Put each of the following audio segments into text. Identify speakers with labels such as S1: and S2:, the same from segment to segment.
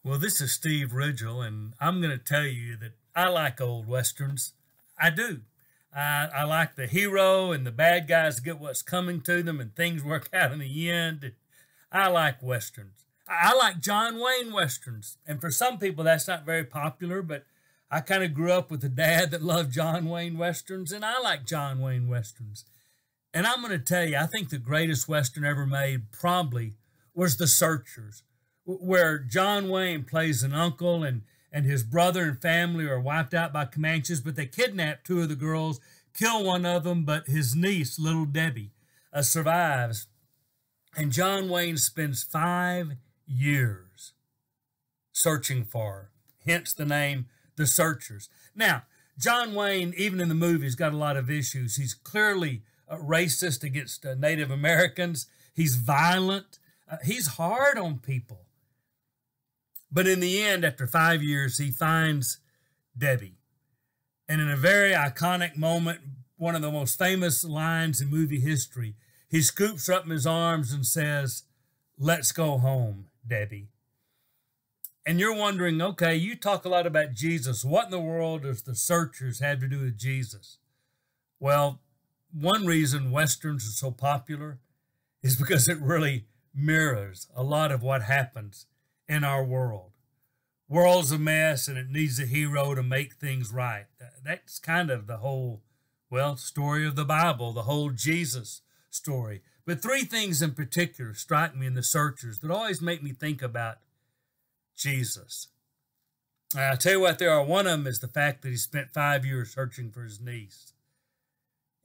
S1: Well, this is Steve Ridgel, and I'm going to tell you that I like old westerns. I do. I like the hero and the bad guys get what's coming to them and things work out in the end. I like westerns. I like John Wayne westerns. And for some people, that's not very popular, but I kind of grew up with a dad that loved John Wayne westerns, and I like John Wayne westerns. And I'm going to tell you, I think the greatest western ever made probably was The Searchers, where John Wayne plays an uncle and his brother and family are wiped out by Comanches, but they kidnap two of the girls, kill one of them, but his niece, little Debbie, survives. And John Wayne spends 5 years searching for her, hence the name The Searchers. Now, John Wayne, even in the movies, got a lot of issues. He's clearly racist against Native Americans. He's violent. He's hard on people. But in the end, after 5 years, he finds Debbie. And in a very iconic moment, one of the most famous lines in movie history, he scoops her up in his arms and says, "Let's go home, Debbie." And you're wondering, okay, you talk a lot about Jesus. What in the world does The Searchers have to do with Jesus? Well, one reason Westerns are so popular is because it really mirrors a lot of what happens in our world. World's a mess and it needs a hero to make things right. That's kind of the whole, story of the Bible, the whole Jesus story. But three things in particular strike me in The Searchers that always make me think about Jesus. I'll tell you what they are. One of them is the fact that he spent 5 years searching for his niece.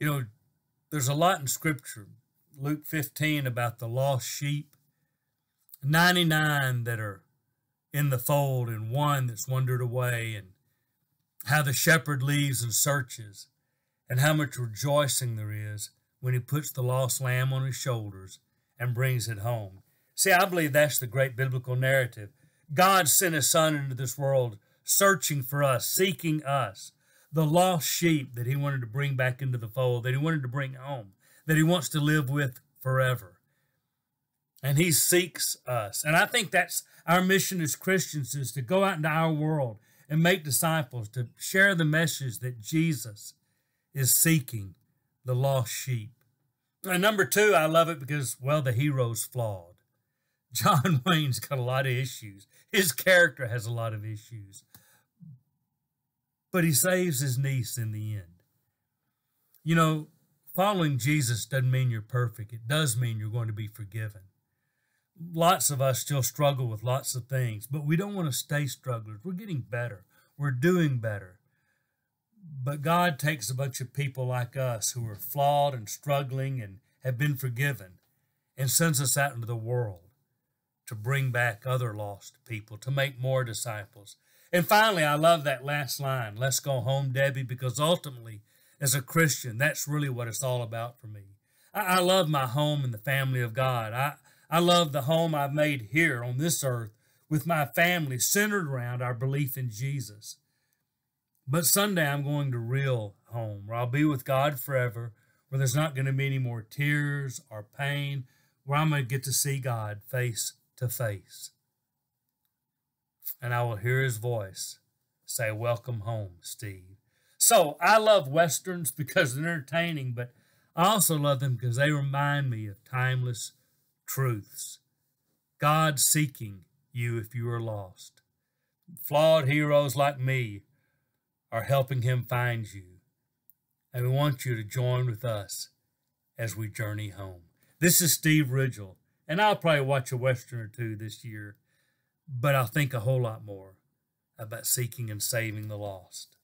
S1: You know, there's a lot in Scripture, Luke 15, about the lost sheep, 99 that are in the fold and one that's wandered away, and how the shepherd leaves and searches, and how much rejoicing there is when he puts the lost lamb on his shoulders and brings it home. See, I believe that's the great biblical narrative. God sent his son into this world searching for us, seeking us, the lost sheep that he wanted to bring back into the fold, that he wanted to bring home, that he wants to live with forever. And he seeks us. And I think that's our mission as Christians, is to go out into our world and make disciples, to share the message that Jesus is seeking the lost sheep. And number two, I love it because, the hero's flawed. John Wayne's got a lot of issues. His character has a lot of issues. But he saves his niece in the end. You know, following Jesus doesn't mean you're perfect. It does mean you're going to be forgiven. Lots of us still struggle with lots of things, but we don't want to stay strugglers. We're getting better. We're doing better. But God takes a bunch of people like us who are flawed and struggling and have been forgiven and sends us out into the world to bring back other lost people, to make more disciples. And finally, I love that last line, "Let's go home, Debbie," because ultimately, as a Christian, that's really what it's all about for me. I love my home and the family of God. I love the home I've made here on this earth with my family centered around our belief in Jesus. But someday I'm going to real home, where I'll be with God forever, where there's not going to be any more tears or pain, where I'm going to get to see God face to face. And I will hear his voice say, "Welcome home, Steve." So I love Westerns because they're entertaining, but I also love them because they remind me of timeless truths. God seeking you if you are lost. Flawed heroes like me are helping him find you. And we want you to join with us as we journey home. This is Steve Ridgel, and I'll probably watch a Western or two this year, but I'll think a whole lot more about seeking and saving the lost.